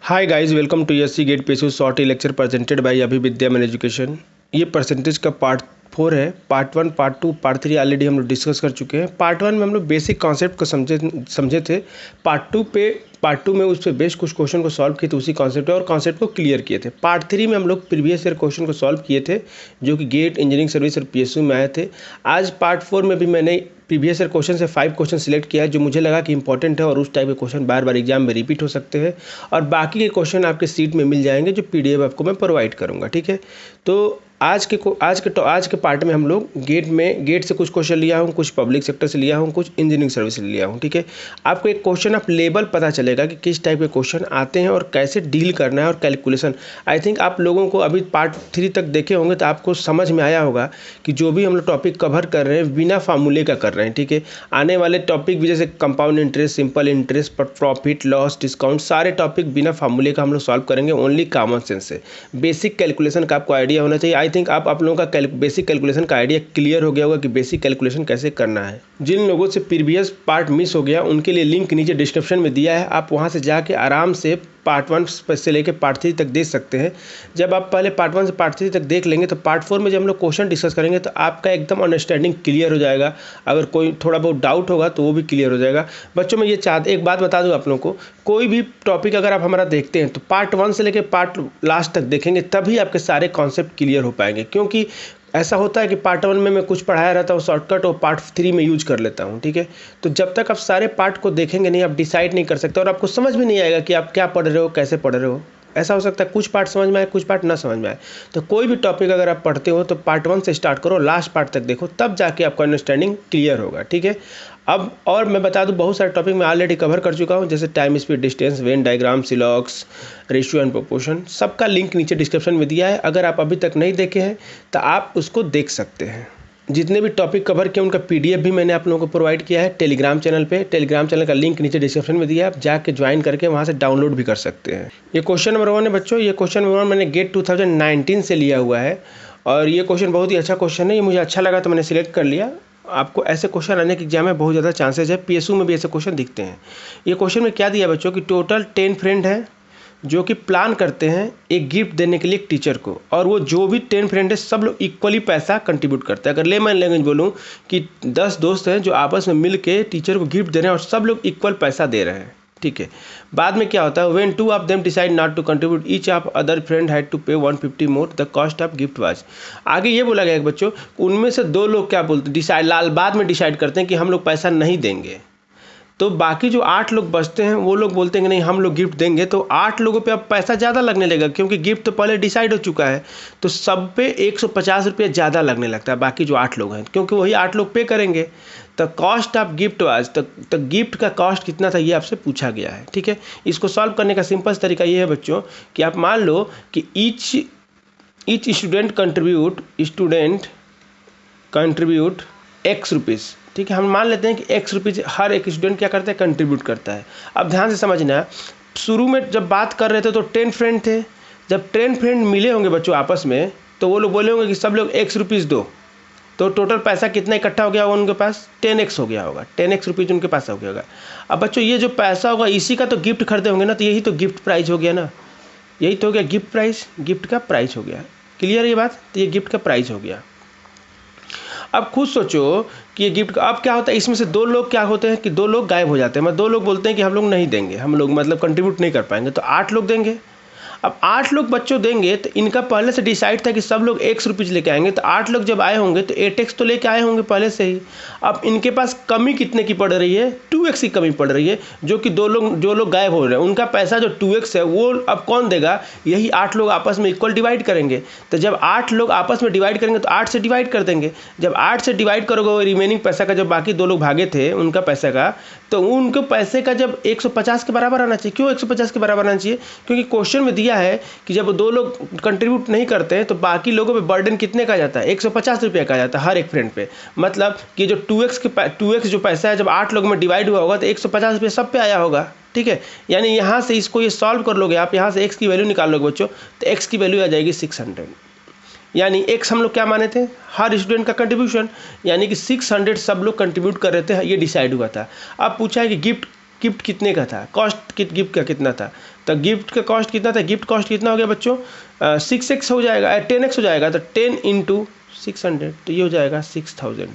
Hi guys, welcome to SC gate पेशू short lecture presented by Abhividya man education. ये percentage का part 4 है। Part 1, part 2, part 3 already हम लोग डिस्कस कर चुके हैं। पार्ट 1 में हम लोग बेसिक कॉन्सेप्ट को समझे थे। पार्ट टू में उस पर बेस्ट कुछ क्वेश्चन को सॉल्व किए थे उसी कॉन्सेप्ट और कॉन्सेप्ट को क्लियर किए थे। पार्ट 3 में हम लोग प्रीवियस ईयर क्वेश्चन को सॉल्व किए थे जो कि गेट, इंजीनियरिंग सर्विस और पीएसयू में आए थे। आज पार्ट 4 में भी मैंने प्रीवियस ईयर क्वेश्चन से 5 क्वेश्चन सिलेक्ट किया है जो मुझे लगा कि इंपॉर्टेंट है और उस टाइप के क्वेश्चन बार बार एग्जाम में रिपीट हो सकते हैं, और बाकी के क्वेश्चन आपके सीट में मिल जाएंगे जो पीडीएफ आपको मैं प्रोवाइड करूंगा। ठीक है, तो आज के पार्ट में हम लोग गेट से कुछ क्वेश्चन लिया हूँ, कुछ पब्लिक सेक्टर से लिया हूँ, कुछ इंजीनियरिंग सर्विस से लिया हूँ। ठीक है, आपको एक क्वेश्चन आप लेवल पता चलेगा कि किस टाइप के क्वेश्चन आते हैं और कैसे डील करना है और कैलकुलेशन। आई थिंक आप लोगों को अभी पार्ट 3 तक देखे होंगे तो आपको समझ में आया होगा कि जो भी हम लोग टॉपिक कवर कर रहे हैं बिना फार्मूले का कर रहे हैं। ठीक है, आने वाले टॉपिक भी जैसे compound interest, simple interest, profit loss, discount, सारे टॉपिक बिना फार्मूले का हम लोग सॉल्व करेंगे, ओनली कॉमन सेंस से। बेसिक कैलकुलेशन का आपको आइडिया होना चाहिए। आई थिंक आप लोगों का बेसिक कैलकुलेशन का आइडिया क्लियर हो गया होगा कि बेसिक कैलकुलेशन कैसे करना है। जिन लोगों से प्रीवियस पार्ट मिस हो गया उनके लिए लिंक नीचे डिस्क्रिप्शन में दिया है, आप वहां से जाके आराम से पार्ट 1 से लेकर पार्ट 3 तक देख सकते हैं। जब आप पहले पार्ट 1 से पार्ट 3 तक देख लेंगे तो पार्ट 4 में जब हम लोग क्वेश्चन डिस्कस करेंगे तो आपका एकदम अंडरस्टैंडिंग क्लियर हो जाएगा। अगर कोई थोड़ा बहुत डाउट होगा तो वो भी क्लियर हो जाएगा। बच्चों में ये एक बात बता दूं आप लोगों को, कोई भी टॉपिक अगर आप हमारा देखते हैं तो पार्ट 1 से लेकर पार्ट लास्ट तक देखेंगे तभी आपके सारे कॉन्सेप्ट क्लियर हो पाएंगे। क्योंकि ऐसा होता है कि पार्ट 1 में मैं कुछ पढ़ाया रहता हूँ शॉर्टकट और पार्ट 3 में यूज कर लेता हूँ। ठीक है, तो जब तक आप सारे पार्ट को देखेंगे नहीं, आप डिसाइड नहीं कर सकते और आपको समझ भी नहीं आएगा कि आप क्या पढ़ रहे हो, कैसे पढ़ रहे हो। ऐसा हो सकता है कुछ पार्ट समझ में आए, कुछ पार्ट ना समझ में आए। तो कोई भी टॉपिक अगर आप पढ़ते हो तो पार्ट 1 से स्टार्ट करो, लास्ट पार्ट तक देखो, तब जाके आपका अंडरस्टैंडिंग क्लियर होगा। ठीक है, अब और मैं बता दूं बहुत सारे टॉपिक मैं ऑलरेडी कवर कर चुका हूं, जैसे time, speed, distance, venn diagram, सिलॉक्स, रेशियो एंड प्रोपोर्शन, सबका लिंक नीचे डिस्क्रिप्शन में दिया है। अगर आप अभी तक नहीं देखे हैं तो आप उसको देख सकते हैं। जितने भी टॉपिक कवर किए उनका पीडीएफ भी मैंने आप लोगों को प्रोवाइड किया है टेलीग्राम चैनल पे। टेलीग्राम चैनल का लिंक नीचे डिस्क्रिप्शन में दिया है, आप जाके ज्वाइन करके वहाँ से डाउनलोड भी कर सकते हैं। ये क्वेश्चन नंबर 1 है बच्चों। ये क्वेश्चन नंबर 1 मैंने गेट 2019 से लिया हुआ है और ये क्वेश्चन बहुत ही अच्छा क्वेश्चन है। ये मुझे अच्छा लगा तो मैंने सिलेक्ट कर लिया। आपको ऐसे क्वेश्चन आने के एग्जाम में बहुत ज़्यादा चांसेस है, पीएसयू में भी ऐसे क्वेश्चन दिखते हैं। ये क्वेश्चन में क्या दिया बच्चों कि टोटल 10 फ्रेंड है जो कि प्लान करते हैं एक गिफ्ट देने के लिए एक टीचर को, और वो जो भी 10 फ्रेंड है सब लोग इक्वली पैसा कंट्रीब्यूट करते हैं। अगर लेमन लैंग्वेज बोलूँ कि 10 दोस्त हैं जो आपस में मिल के टीचर को गिफ्ट दे रहे हैं और सब लोग इक्वल पैसा दे रहे हैं। ठीक है, बाद में क्या होता है, when 2 of them decide not to contribute, each of other friend had to pay 150 more the cost of gift was. आगे ये बोला गया है बच्चों, उनमें से 2 लोग क्या बोलते हैं, बाद में डिसाइड करते हैं कि हम लोग पैसा नहीं देंगे। तो बाकी जो 8 लोग बचते हैं वो लोग बोलते हैं कि नहीं हम लोग गिफ्ट देंगे। तो 8 लोगों पे अब पैसा ज़्यादा लगने लगेगा क्योंकि गिफ्ट तो पहले डिसाइड हो चुका है। तो सब पे 150 रुपये ज़्यादा लगने लगता है बाकी जो 8 लोग हैं, क्योंकि वही 8 लोग पे करेंगे। तो कॉस्ट ऑफ गिफ्ट वाज, तो गिफ्ट का कॉस्ट कितना था ये आपसे पूछा गया है। ठीक है, इसको सॉल्व करने का सिंपल तरीका ये है बच्चों कि आप मान लो कि each student contribute x rupees. ठीक है, हम मान लेते हैं कि एक्स रुपीज़ हर एक स्टूडेंट क्या करता है, कंट्रीब्यूट करता है। अब ध्यान से समझना, शुरू में जब बात कर रहे थे तो 10 फ्रेंड थे। जब 10 फ्रेंड मिले होंगे बच्चों आपस में तो वो लोग बोले होंगे कि सब लोग एक्स रुपीज़ दो, तो टोटल पैसा कितना इकट्ठा हो गया होगा उनके पास, 10x हो गया होगा, 10x रुपीज़ उनके पास हो गया होगा। अब बच्चों ये जो पैसा होगा इसी का तो गिफ्ट खरीदे होंगे ना, तो यही तो गिफ्ट प्राइस हो गया ना, यही तो हो गया गिफ्ट प्राइस, गिफ्ट का प्राइस हो गया। क्लियर ये बात, तो ये गिफ्ट का प्राइस हो गया। अब खुद सोचो कि ये गिफ्ट अब क्या होता है, इसमें से 2 लोग क्या होते हैं कि 2 लोग गायब हो जाते हैं। मतलब 2 लोग बोलते हैं कि हम लोग नहीं देंगे, हम लोग मतलब कंट्रीब्यूट नहीं कर पाएंगे, तो 8 लोग देंगे। अब 8 लोग बच्चों देंगे तो इनका पहले से डिसाइड था कि सब लोग एक्स रुपीज़ लेके आएंगे। तो 8 लोग जब आए होंगे तो 8x तो लेके आए होंगे पहले से ही। अब इनके पास कमी कितने की पड़ रही है, 2x की कमी पड़ रही है, जो कि जो लोग गायब हो रहे हैं उनका पैसा जो 2x है वो अब कौन देगा, यही 8 लोग आपस में इक्वल डिवाइड करेंगे। तो जब 8 लोग आपस में डिवाइड करेंगे तो 8 से डिवाइड कर देंगे। जब 8 से डिवाइड करोगे रिमेनिंग पैसा का, जब बाकी 2 लोग भागे थे उनका पैसा का, तो उनके पैसे का जब 150 के बराबर आना चाहिए। क्यों 150 के बराबर आना चाहिए, क्योंकि क्वेश्चन में दिया है कि जब 2 लोग कंट्रीब्यूट नहीं करते हैं तो बाकी लोगों पे बर्डन कितने का जाता है, 150 रुपये का जाता है हर एक फ्रेंड पे। मतलब कि जो 2x जो पैसा है जब 8 लोगों में डिवाइड हुआ होगा तो 150 रुपये सब पे आया होगा। ठीक है, यानी यहाँ से इसको ये सॉल्व कर लोगे आप, यहाँ से x की वैल्यू निकाल लोगे बच्चों, तो x की वैल्यू आ जाएगी 600। यानी x हम लोग क्या माने थे, हर स्टूडेंट का कंट्रीब्यूशन, यानी कि 600 सब लोग कंट्रीब्यूट कर रहे थे, ये डिसाइड हुआ था। अब पूछा है कि गिफ्ट गिफ्ट कितने का था, कॉस्ट गिफ्ट का कितना था, तो गिफ्ट का कॉस्ट कितना था, गिफ्ट कॉस्ट कितना हो गया बच्चों 6x हो जाएगा, 10x हो जाएगा, तो 10 × 600, तो ये हो जाएगा 6000,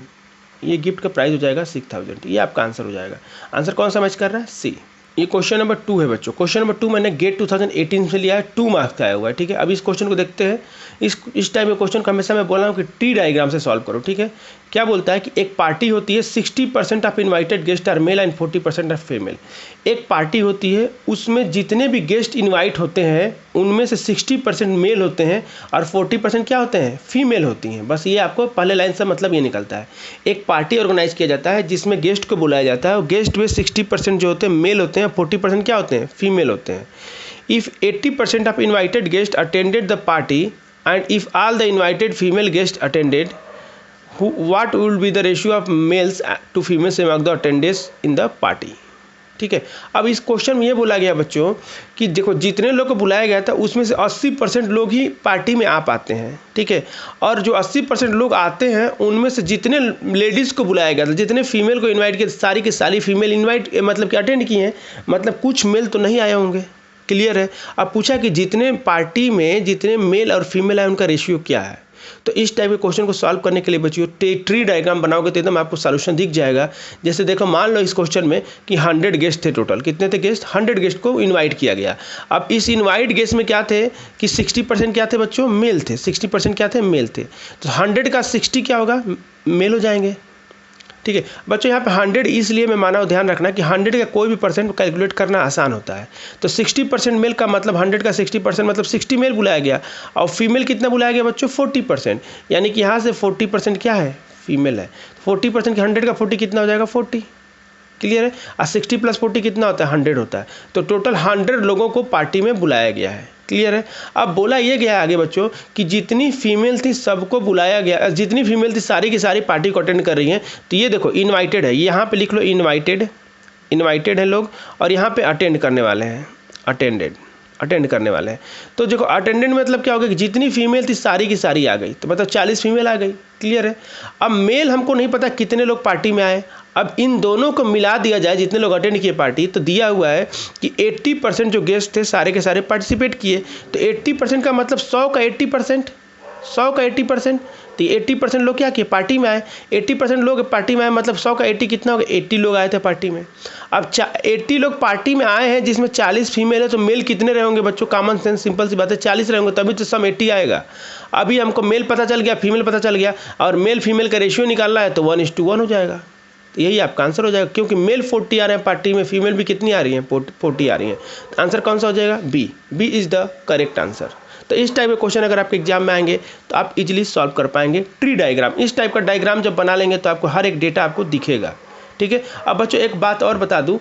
ये गिफ्ट का प्राइस हो जाएगा 6000। ये आपका आंसर हो जाएगा। आंसर कौन सा मैच कर रहा है, सी। ये क्वेश्चन नंबर 2 है बच्चों। क्वेश्चन नंबर 2 मैंने गेट 2018 से लिया है, 2 मार्क्स का आया हुआ है, ठीक है। अब इस क्वेश्चन को देखते हैं। इस टाइप के क्वेश्चन का हमेशा मैं बोल रहा हूँ कि ट्री डायग्राम से सॉल्व करो, ठीक है। क्या बोलता है कि एक पार्टी होती है, 60% of invited guest are male and 40% are female. एक पार्टी होती है, उसमें जितने भी गेस्ट इन्वाइट होते हैं उनमें से 60% मेल होते हैं और 40% क्या होते हैं, फीमेल होती हैं। बस ये आपको पहले लाइन से मतलब ये निकलता है। एक पार्टी ऑर्गेनाइज किया जाता है जिसमें गेस्ट को बुलाया जाता है और गेस्ट में 60% जो होते हैं मेल होते हैं, 40% क्या होते हैं, फीमेल होते हैं। If 80% of invited guest attended the party and if all the invited female guests attended, what would be the ratio of males to females among the attendees in the party? ठीक है। अब इस question में ये बोला गया बच्चों कि देखो जितने लोग को बुलाया गया था उसमें से 80% लोग ही पार्टी में आ पाते हैं, ठीक है। और जो 80% लोग आते हैं उनमें से जितने लेडीज़ को बुलाया गया था, जितने फीमेल को इन्वाइट किया, सारी की सारी फीमेल इन्वाइट मतलब कि अटेंड किए हैं, मतलब कुछ मेल तो नहीं आए होंगे। क्लियर है। अब पूछा कि जितने पार्टी में जितने मेल और फीमेल है उनका रेशियो क्या है। तो इस टाइप के क्वेश्चन को सॉल्व करने के लिए बच्चों ट्री डायग्राम बनाओगे तो एकदम आपको सॉल्यूशन दिख जाएगा। जैसे देखो मान लो इस क्वेश्चन में कि 100 गेस्ट थे टोटल, कितने थे गेस्ट, 100 गेस्ट को इनवाइट किया गया। अब इस इनवाइट गेस्ट में क्या थे कि 60% क्या थे बच्चों, मेल थे, 60% क्या थे, मेल थे। तो 100 का 60 क्या होगा, मेल हो जाएंगे, ठीक है बच्चों। यहाँ पे 100 इसलिए मैं माना, ध्यान रखना कि 100 का कोई भी परसेंट कैलकुलेट करना आसान होता है। तो 60% मेल का मतलब 100 का 60% मतलब 60 मेल बुलाया गया और फीमेल कितना बुलाया गया बच्चों, 40%। यानी कि यहाँ से 40% क्या है, फीमेल है। 40% के 100 का 40 कितना हो जाएगा, 40। क्लियर है। और 60 + 40 कितना होता है, 100 होता है। तो टोटल 100 लोगों को पार्टी में बुलाया गया है। क्लियर है। अब बोला ये गया आगे बच्चों कि जितनी फीमेल थी सबको बुलाया गया, जितनी फीमेल थी सारी की सारी पार्टी को अटेंड कर रही हैं। तो ये देखो इनवाइटेड है, यहाँ पे लिख लो इनवाइटेड है लोग, और यहाँ पे अटेंड करने वाले हैं, अटेंड करने वाले हैं। तो देखो अटेंडेंट मतलब क्या हो गया कि जितनी फीमेल थी सारी की सारी आ गई, तो मतलब 40 फीमेल आ गई। क्लियर है। अब मेल हमको नहीं पता कितने लोग पार्टी में आए। अब इन दोनों को मिला दिया जाए, जितने लोग अटेंड किए पार्टी, तो दिया हुआ है कि 80% जो गेस्ट थे सारे के सारे पार्टिसिपेट किए। तो 80% का मतलब 100 का 80%, 100 का 80%, तो 80% लोग क्या किए, पार्टी में आए। 80% लोग पार्टी में आए मतलब 100 का 80 कितना हो गया, 80 लोग आए थे पार्टी में। अब 80 लोग पार्टी में आए हैं जिसमें 40 फीमेल है, तो मेल कितने रहेंगे बच्चों, कॉमन सेंस सिंपल सी बात है 40 रहेंगे, तभी तो सम 80 आएगा। अभी हमको मेल पता चल गया, फीमेल पता चल गया, और मेल फीमेल का रेशियो निकालना है तो 1:1 हो जाएगा। तो यही आपका आंसर हो जाएगा, क्योंकि मेल 40 आ रहे हैं पार्टी में, फीमेल भी कितनी आ रही हैं, 40 आ रही हैं। तो आंसर कौन सा हो जाएगा, B is the correct answer. तो इस टाइप के क्वेश्चन अगर आपके एग्जाम में आएंगे तो आप इजीली सॉल्व कर पाएंगे। ट्री डायग्राम, इस टाइप का डायग्राम जब बना लेंगे तो आपको हर एक डेटा आपको दिखेगा। ठीक है। अब बच्चों एक बात और बता दूं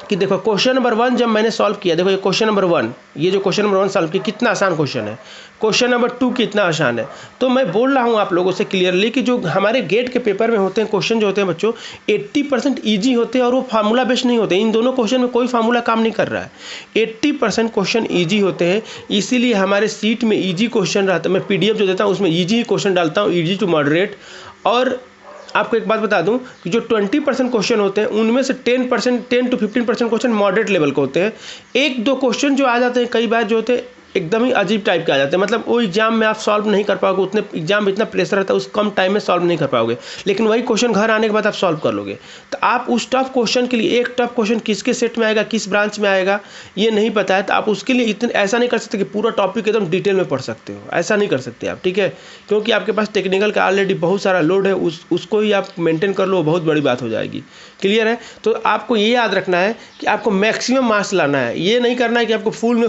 कि देखो क्वेश्चन नंबर 1 जब मैंने सॉल्व किया, देखो ये क्वेश्चन नंबर 1, ये जो क्वेश्चन नंबर 1 सॉल्व किया कितना आसान क्वेश्चन है, क्वेश्चन नंबर 2 कितना आसान है। तो मैं बोल रहा हूँ आप लोगों से क्लियरली कि जो हमारे गेट के पेपर में होते हैं क्वेश्चन जो होते हैं बच्चों 80% ईजी होते हैं और वो फार्मूला बेस्ड नहीं होते। इन दोनों क्वेश्चन में कोई फार्मूला काम नहीं कर रहा है। 80% क्वेश्चन ईजी होते हैं, इसीलिए हमारे सीट में ईजी क्वेश्चन रहता है। मैं PDF जो देता हूँ उसमें ईजी ही क्वेश्चन डालता हूँ, ईजी टू मॉडरेट। और आपको एक बात बता दूं कि जो 20% क्वेश्चन होते हैं उनमें से 10 to 15% क्वेश्चन मॉडरेट लेवल के होते हैं। 1-2 क्वेश्चन जो आ जाते हैं कई बार जो होते हैं एकदम ही अजीब टाइप के आ जाते हैं, मतलब वो एग्जाम में आप सॉल्व नहीं कर पाओगे, उतने एग्जाम में इतना प्रेशर रहता है उस कम टाइम में सॉल्व नहीं कर पाओगे, लेकिन वही क्वेश्चन घर आने के बाद आप सॉल्व कर लोगे। तो आप उस टफ क्वेश्चन के लिए, एक टफ क्वेश्चन किसके सेट में आएगा, किस ब्रांच में आएगा ये नहीं पता है, तो आप उसके लिए इतने ऐसा नहीं कर सकते कि पूरा टॉपिक एकदम डिटेल में पढ़ सकते हो, ऐसा नहीं कर सकते आप। ठीक है। क्योंकि आपके पास टेक्निकल का ऑलरेडी बहुत सारा लोड है, उसको ही आप मेंटेन कर लो, बहुत बड़ी बात हो जाएगी। क्लियर है। तो आपको ये याद रखना है कि आपको मैक्सिमम मार्क्स लाना है, ये नहीं करना है कि आपको फुल में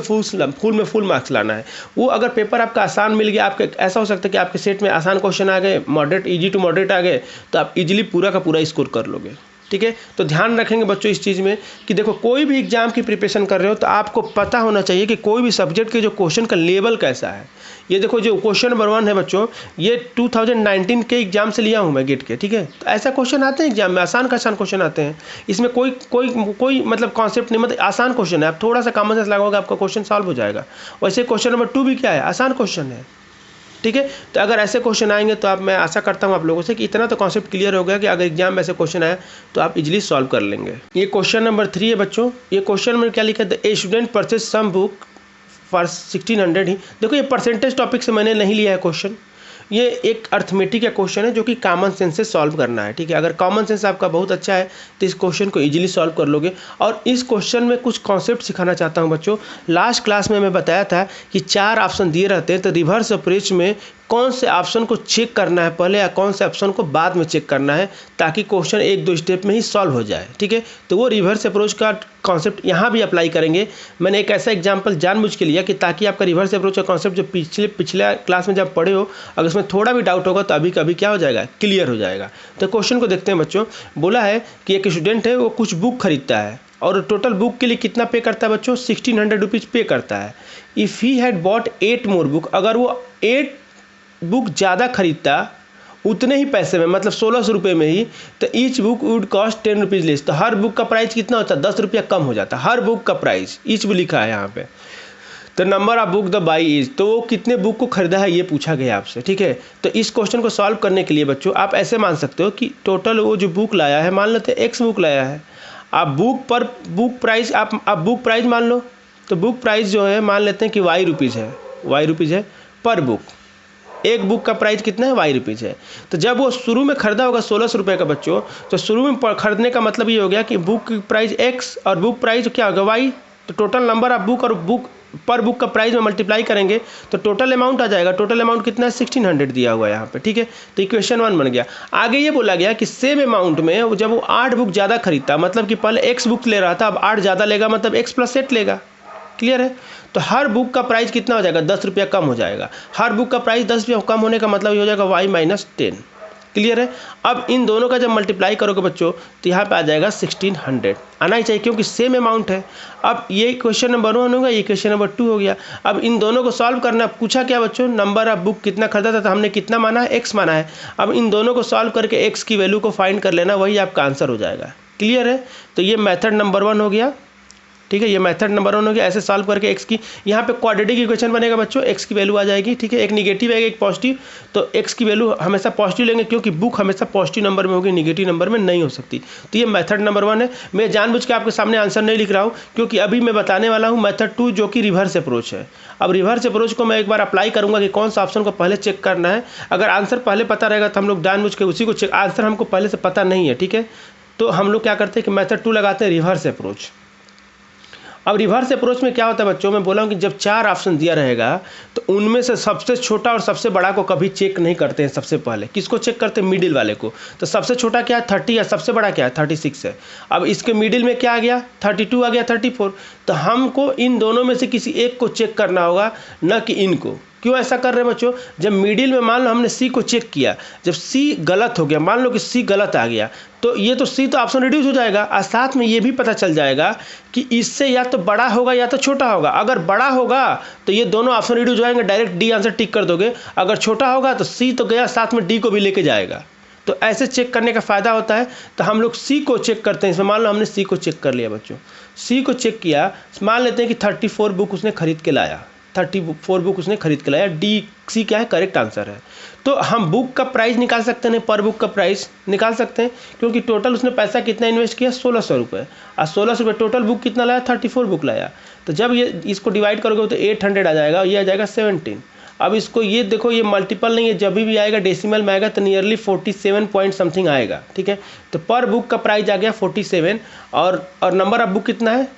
फुल मार्क्स लाना है। वो अगर पेपर आपका आसान मिल गया, आपके ऐसा हो सकता है कि आपके सेट में आसान क्वेश्चन आ गए, मॉडरेट ईजी टू मॉडरेट आ गए, तो आप इजीली पूरा का पूरा स्कोर कर लोगे। ठीक है। तो ध्यान रखेंगे बच्चों इस चीज़ में कि देखो कोई भी एग्जाम की प्रिपरेशन कर रहे हो तो आपको पता होना चाहिए कि कोई भी सब्जेक्ट के जो क्वेश्चन का लेवल कैसा है। ये देखो जो क्वेश्चन नंबर 1 है बच्चों, ये 2019 के एग्जाम से लिया हूँ मैं गेट के। ठीक है। तो ऐसा क्वेश्चन आते हैं एग्जाम में, आसान क्वेश्चन आते हैं, इसमें कोई मतलब कॉन्सेप्ट नहीं, मतलब आसान क्वेश्चन है, आप थोड़ा सा कॉमन सेंस लगाओगे आपका क्वेश्चन सॉल्व हो जाएगा। वैसे क्वेश्चन नंबर 2 भी क्या है, आसान क्वेश्चन है। ठीक है। तो अगर ऐसे क्वेश्चन आएंगे तो मैं आशा करता हूँ आप लोगों से कि इतना तो कॉन्सेप्ट क्लियर हो गया कि अगर एग्जाम में ऐसे क्वेश्चन आया तो आप इजीली सॉल्व कर लेंगे। ये क्वेश्चन नंबर 3 है बच्चों। ये क्वेश्चन में क्या लिखा है, a student purchase some book for 1600 ही। देखो ये परसेंटेज टॉपिक से मैंने नहीं लिया है क्वेश्चन, ये एक अर्थमेटिक का क्वेश्चन है जो कि कॉमन सेंस से सॉल्व करना है, ठीक है। अगर कॉमन सेंस आपका बहुत अच्छा है तो इस क्वेश्चन को इजीली सॉल्व कर लोगे। और इस क्वेश्चन में कुछ कॉन्सेप्ट सिखाना चाहता हूं बच्चों। लास्ट क्लास में मैं बताया था कि 4 ऑप्शन दिए रहते हैं, तो रिवर्स अप्रोच में कौन से ऑप्शन को चेक करना है पहले या कौन से ऑप्शन को बाद में चेक करना है, ताकि क्वेश्चन 1-2 स्टेप में ही सॉल्व हो जाए, ठीक है। तो वो रिवर्स अप्रोच का कॉन्सेप्ट यहाँ भी अप्लाई करेंगे। मैंने एक ऐसा एग्जांपल जानबूझ के लिया कि ताकि आपका रिवर्स अप्रोच का कॉन्सेप्ट जो पिछले क्लास में जब पढ़े हो, अगर उसमें थोड़ा भी डाउट होगा तो अभी कभी क्या हो जाएगा, क्लियर हो जाएगा। तो क्वेश्चन को देखते हैं बच्चों। बोला है कि एक स्टूडेंट है, वो कुछ बुक खरीदता है और टोटल बुक के लिए कितना पे करता है बच्चों, 1600 रुपीज़ पे करता है। If he had bought 8 more book, अगर वो 8 बुक ज़्यादा खरीदता उतने ही पैसे में, मतलब 1600 रुपये में ही, तो each book would cost 10 rupees less. तो हर बुक का प्राइस कितना होता है, 10 रुपया कम हो जाता है हर बुक का प्राइस। ईच भी लिखा है यहाँ पे। तो number of book the by is, तो वो कितने बुक को खरीदा है ये पूछा गया आपसे, ठीक है। तो इस क्वेश्चन को सॉल्व करने के लिए बच्चों आप ऐसे मान सकते हो कि टोटल वो जो बुक लाया है, मान लेते हैं एक्स बुक लाया है, आप बुक प्राइस आप बुक प्राइस मान लो। तो बुक प्राइस जो है मान लेते हैं कि वाई रुपीज़ है पर बुक। एक बुक का प्राइस कितना है, वाई रुपीज़ है। तो जब वो शुरू में खरीदा होगा 1600 रुपये का बच्चों, तो शुरू में खरीदने का मतलब ये हो गया कि बुक की प्राइस एक्स और बुक प्राइस क्या होगा, वाई। तो टोटल नंबर ऑफ बुक और बुक पर बुक का प्राइस में मल्टीप्लाई करेंगे तो टोटल अमाउंट आ जाएगा। टोटल अमाउंट कितना है, 1600 दिया हुआ है यहाँ पे, ठीक है। तो इक्वेशन 1 बन गया। आगे ये बोला गया कि सेम अमाउंट में जब वो 8 बुक ज़्यादा खरीदता, मतलब कि पहले एक्स बुक ले रहा था, अब 8 ज़्यादा लेगा, मतलब एक्स प्लस 8 लेगा। क्लियर है। तो हर बुक का प्राइस कितना हो जाएगा, 10 रुपया कम हो जाएगा। हर बुक का प्राइस 10 रुपया कम होने का मतलब ये हो जाएगा वाई माइनस 10। क्लियर है। अब इन दोनों का जब मल्टीप्लाई करोगे बच्चों तो यहाँ पे आ जाएगा 1600 आना ही चाहिए, क्योंकि सेम अमाउंट है। अब ये क्वेश्चन नंबर 1 होगा, ये क्वेश्चन नंबर 2 हो गया। अब इन दोनों को सॉल्व करना, पूछा क्या बच्चों, नंबर ऑफ बुक कितना खरीदा था, तो हमने कितना माना है, एक्स माना है। अब इन दोनों को सॉल्व करके एक्स की वैल्यू को फाइंड कर लेना, वही आपका आंसर हो जाएगा। क्लियर है। तो ये मेथड नंबर 1 हो गया, ठीक है। ये मेथड नंबर 1 हो गया। ऐसे सॉल्व करके एक्स की, यहाँ पे क्वाड्रेटिक इक्वेशन बनेगा बच्चों, एक्स की वैल्यू आ जाएगी, ठीक है। एक निगेटिव आएगा एक पॉजिटिव, तो एक्स की वैल्यू हमेशा पॉजिटिव लेंगे, क्योंकि बुक हमेशा पॉजिटिव नंबर में होगी, निगेटिव नंबर में नहीं हो सकती। तो ये मेथड नंबर 1 है। मैं जानबूझ के आपके सामने आंसर नहीं लिख रहा हूँ, क्योंकि अभी मैं बताने वाला हूँ मेथड 2 जो कि रिवर्स अप्रोच है। अब रिवर्स अप्रोच को मैं एक बार अप्लाई करूँगा कि कौन सा ऑप्शन को पहले चेक करना है। अगर आंसर पहले पता रहेगा तो हम लोग जानबूझ के उसी को चेक, आंसर हमको पहले से पता नहीं है, ठीक है, तो हम लोग क्या करते हैं कि मेथड 2 लगाते हैं, रिवर्स अप्रोच। अब रिवर्स अप्रोच में क्या होता है बच्चों, मैं बोला हूँ कि जब 4 ऑप्शन दिया रहेगा तो उनमें से सबसे छोटा और सबसे बड़ा को कभी चेक नहीं करते हैं। सबसे पहले किसको चेक करते हैं, मिडिल वाले को। तो सबसे छोटा क्या है, 30 है, सबसे बड़ा क्या है, 36 है। अब इसके मिडिल में क्या आ गया, 32 आ गया, 34। तो हमको इन दोनों में से किसी एक को चेक करना होगा, न कि इनको। क्यों ऐसा कर रहे हैं बच्चों, जब मिडिल में मान लो हमने सी को चेक किया, जब सी गलत हो गया, मान लो कि सी गलत आ गया, तो ये तो सी तो ऑप्शन रिड्यूस हो जाएगा, और साथ में ये भी पता चल जाएगा कि इससे या तो बड़ा होगा या तो छोटा होगा। अगर बड़ा होगा तो ये दोनों ऑप्शन रिड्यूस हो जाएंगे, डायरेक्ट डी आंसर टिक कर दोगे। अगर छोटा होगा तो सी तो गया, साथ में डी को भी लेके जाएगा। तो ऐसे चेक करने का फ़ायदा होता है। तो हम लोग सी को चेक करते हैं। इसमें मान लो हमने सी को चेक कर लिया बच्चों, सी को चेक किया, मान लेते हैं कि 34 बुक उसने खरीद के लाया, 34 बुक उसने खरीद के लाया, डी सी क्या है, करेक्ट आंसर है। तो हम बुक का प्राइस निकाल सकते हैं, पर बुक का प्राइस निकाल सकते हैं, क्योंकि टोटल उसने पैसा कितना इन्वेस्ट किया, 1600 रुपये, और 1600 रुपये टोटल बुक कितना लाया, 34 बुक लाया। तो जब ये इसको डिवाइड करोगे तो 800 आ जाएगा, ये आ जाएगा 17। अब इसको ये देखो, ये मल्टीपल नहीं है, जब भी आएगा डेसिमल में आएगा तो नियरली 47 पॉइंट समथिंग आएगा, ठीक है। तो पर बुक का प्राइस आ गया 47, और नंबर ऑफ बुक कितना है,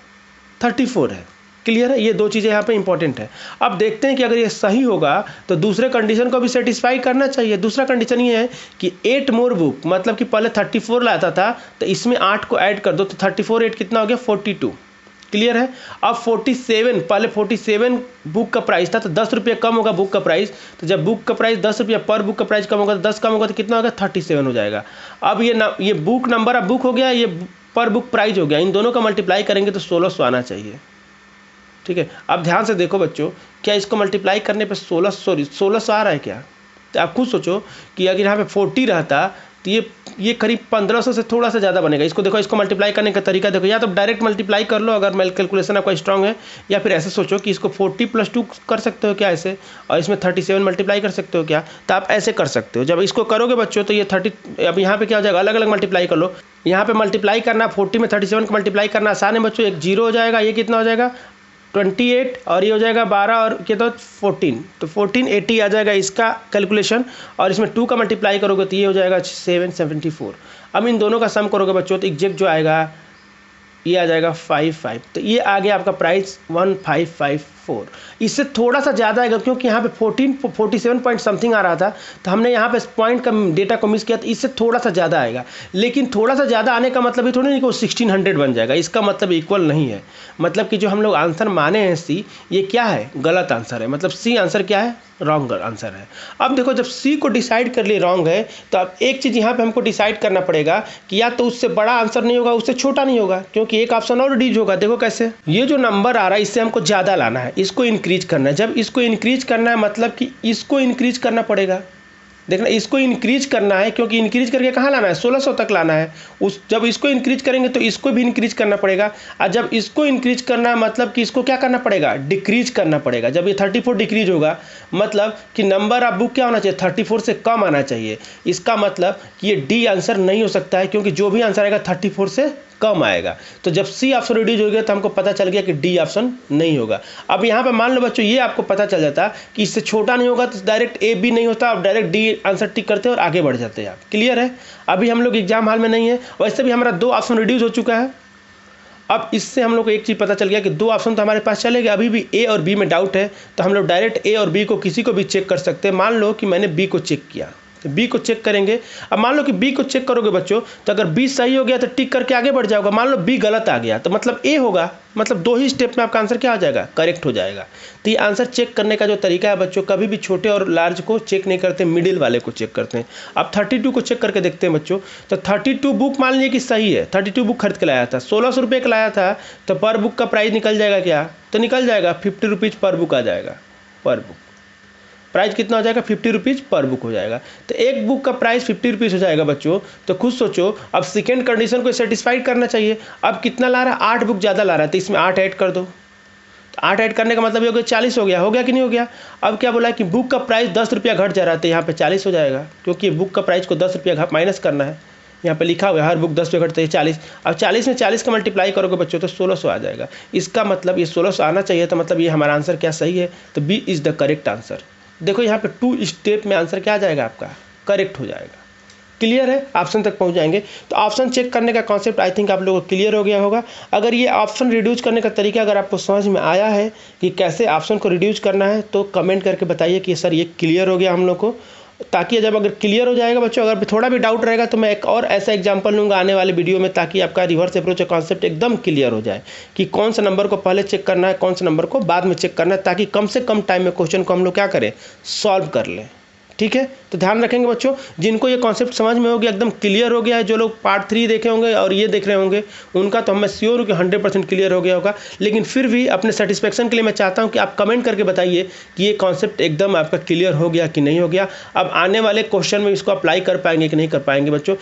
34 है। क्लियर है। ये 2 चीज़ें यहाँ पे इंपॉर्टेंट है। अब देखते हैं कि अगर ये सही होगा तो दूसरे कंडीशन को भी सेटिस्फाई करना चाहिए। दूसरा कंडीशन ये है कि 8 मोर बुक, मतलब कि पहले 34 लाता था, तो इसमें 8 को ऐड कर दो, तो 34 8 कितना हो गया, 42। क्लियर है। अब 47, पहले 47 बुक का प्राइस था, तो 10 रुपये कम होगा बुक का प्राइस। तो जब बुक का प्राइस 10 रुपया, पर बुक का प्राइस कम होगा, तो 10 कम होगा तो कितना होगा, 37 हो जाएगा। अब ये बुक नंबर ऑफ बुक हो गया, ये पर बुक प्राइस हो गया। इन दोनों का मल्टीप्लाई करेंगे तो 1600 आना चाहिए, ठीक है। अब ध्यान से देखो बच्चों, क्या इसको मल्टीप्लाई करने पे 1600 आ रहा है क्या? तो आप खुद सोचो कि अगर यहाँ पे 40 रहता तो ये ये करीब 1500 से थोड़ा सा ज़्यादा बनेगा। इसको देखो, इसको मल्टीप्लाई करने का तरीका देखो, या तो डायरेक्ट मल्टीप्लाई कर लो अगर मेल कैलकुलेशन आपका स्ट्रांग है, या फिर ऐसे सोचो कि इसको 40 + 2 कर सकते हो क्या ऐसे, और इसमें 37 मल्टीप्लाई कर सकते हो क्या, तो आप ऐसे कर सकते हो। जब इसको करोगे बच्चों तो ये 30, अब यहाँ पे क्या हो जाएगा, अलग अलग मल्टीप्लाई कर लो। यहाँ पे मल्टीप्लाई करना 40 में 37 को मल्टीप्लाई करना आसान है बच्चों। एक 0 हो जाएगा, ये कितना हो जाएगा 28, और ये हो जाएगा 12 और क्या तो 14, तो 1480 आ जाएगा इसका कैलकुलेशन। और इसमें 2 का मल्टीप्लाई करोगे तो ये हो जाएगा 774। अब इन दोनों का सम करोगे बच्चों तो एग्जैक्ट जो आएगा ये आ जाएगा 55। तो ये आ गया आपका प्राइस 1554। इससे थोड़ा सा ज़्यादा आएगा क्योंकि यहाँ पे 47 पॉइंट समथिंग आ रहा था, तो हमने यहाँ पे पॉइंट का डेटा को मिस किया, तो इससे थोड़ा सा ज़्यादा आएगा। लेकिन थोड़ा सा ज़्यादा आने का मतलब ये थोड़ी नहीं कि वो 1600 बन जाएगा, इसका मतलब इक्वल नहीं है। मतलब कि जो हम लोग आंसर माने हैं सी, ये क्या है, गलत आंसर है। मतलब सी आंसर क्या है, रॉन्ग आंसर है। अब देखो, जब सी को डिसाइड कर लिए रॉन्ग है, तो अब एक चीज़ यहाँ पे हमको डिसाइड करना पड़ेगा कि या तो उससे बड़ा आंसर नहीं होगा, उससे छोटा नहीं होगा, क्योंकि एक ऑप्शन और डीज होगा। देखो कैसे, ये जो नंबर आ रहा है इससे हमको ज़्यादा लाना है, इसको इंक्रीज करना है। जब इसको इंक्रीज करना है मतलब कि इसको इंक्रीज करना पड़ेगा। देखना, इसको इंक्रीज करना है, क्योंकि इंक्रीज करके कहाँ लाना है, 1600 तक लाना है। जब इसको इंक्रीज करेंगे तो इसको भी इंक्रीज करना पड़ेगा, और जब इसको इंक्रीज करना है मतलब कि इसको क्या करना पड़ेगा, डिक्रीज करना पड़ेगा। जब ये 34 डिक्रीज होगा मतलब कि नंबर ऑफ बुक क्या होना चाहिए, 34 से कम आना चाहिए। इसका मतलब कि ये डी आंसर नहीं हो सकता है, क्योंकि जो भी आंसर आएगा 34 से कम आएगा। तो जब सी ऑप्शन रिड्यूस हो गया तो हमको पता चल गया कि डी ऑप्शन नहीं होगा। अब यहाँ पे मान लो बच्चों, ये आपको पता चल जाता कि इससे छोटा नहीं होगा, तो डायरेक्ट ए बी नहीं होता, आप डायरेक्ट डी आंसर टिक करते हैं और आगे बढ़ जाते हैं आप। क्लियर है। अभी हम लोग एग्जाम हॉल में नहीं है, वैसे भी हमारा 2 ऑप्शन रिड्यूस हो चुका है। अब इससे हम लोग को एक चीज़ पता चल गया कि 2 ऑप्शन तो हमारे पास चलेगा। अभी भी ए और बी में डाउट है, तो हम लोग डायरेक्ट ए और बी को किसी को भी चेक कर सकते हैं। मान लो कि मैंने बी को चेक किया, तो बी को चेक करेंगे। अब मान लो कि बी को चेक करोगे बच्चों, तो अगर बी सही हो गया तो टिक करके आगे बढ़ जाओगे। मान लो बी गलत आ गया तो मतलब ए होगा, मतलब 2 ही स्टेप में आपका आंसर क्या हो जाएगा, करेक्ट हो जाएगा। तो ये आंसर चेक करने का जो तरीका है बच्चों, कभी भी छोटे और लार्ज को चेक नहीं करते, मिडिल वाले को चेक करते हैं। अब 32 को चेक करके देखते हैं बच्चों। तो 32 बुक मान लीजिए कि सही है, 32 बुक खरीद के लाया था, 1600 रुपये का लाया था, तो पर बुक का प्राइस निकल जाएगा क्या, तो निकल जाएगा 50 रुपीज़ पर बुक आ जाएगा। पर बुक प्राइस कितना हो जाएगा, 50 रुपीज़ पर बुक हो जाएगा। तो एक बुक का प्राइस 50 रुपीज़ हो जाएगा बच्चों। तो खुद सोचो, अब सेकेंड कंडीशन को सेटिस्फाइड करना चाहिए। अब कितना ला रहा है, 8 बुक ज़्यादा ला रहा है, तो इसमें 8 ऐड कर दो। तो 8 ऐड करने का मतलब ये हो गया 40 हो गया। हो गया कि नहीं हो गया। अब क्या बोला है कि बुक का प्राइस 10 रुपया घट जा रहा है, तो यहाँ पे 40 हो जाएगा, क्योंकि बुक का प्राइस को 10 रुपया माइनस करना है। यहाँ पे लिखा हुआ है हर बुक 10 रुपये घटते हैं 40। अब 40 में 40 का मल्टीप्लाई करोगे बच्चों तो 1600 आ जाएगा। इसका मतलब ये 1600 आना चाहिए, तो मतलब ये हमारा आंसर क्या सही है, तो B is the correct answer. देखो यहाँ पे 2 स्टेप में आंसर क्या आ जाएगा, आपका करेक्ट हो जाएगा। क्लियर है, ऑप्शन तक पहुँच जाएंगे। तो ऑप्शन चेक करने का कॉन्सेप्ट आई थिंक आप लोगों को क्लियर हो गया होगा। अगर ये ऑप्शन रिड्यूस करने का तरीका अगर आपको समझ में आया है कि कैसे ऑप्शन को रिड्यूस करना है, तो कमेंट करके बताइए कि सर ये क्लियर हो गया हम लोग को। ताकि जब अगर क्लियर हो जाएगा बच्चों, अगर थोड़ा भी डाउट रहेगा तो मैं एक और ऐसा एग्जांपल लूँगा आने वाले वीडियो में, ताकि आपका रिवर्स अप्रोच का कॉन्सेप्ट एकदम क्लियर हो जाए कि कौन सा नंबर को पहले चेक करना है, कौन सा नंबर को बाद में चेक करना है, ताकि कम से कम टाइम में क्वेश्चन को हम लोग क्या करें, सॉल्व कर लें। ठीक है, तो ध्यान रखेंगे बच्चों। जिनको ये कॉन्सेप्ट समझ में हो गया, एकदम क्लियर हो गया है, जो लोग पार्ट 3 देखे होंगे और ये देख रहे होंगे, उनका तो मैं श्योर हूँ कि 100% क्लियर हो गया होगा। लेकिन फिर भी अपने सेटिस्फेक्शन के लिए मैं चाहता हूँ कि आप कमेंट करके बताइए कि ये कॉन्सेप्ट एकदम आपका क्लियर हो गया कि नहीं हो गया। अब आने वाले क्वेश्चन में इसको अप्लाई कर पाएंगे कि नहीं कर पाएंगे बच्चों।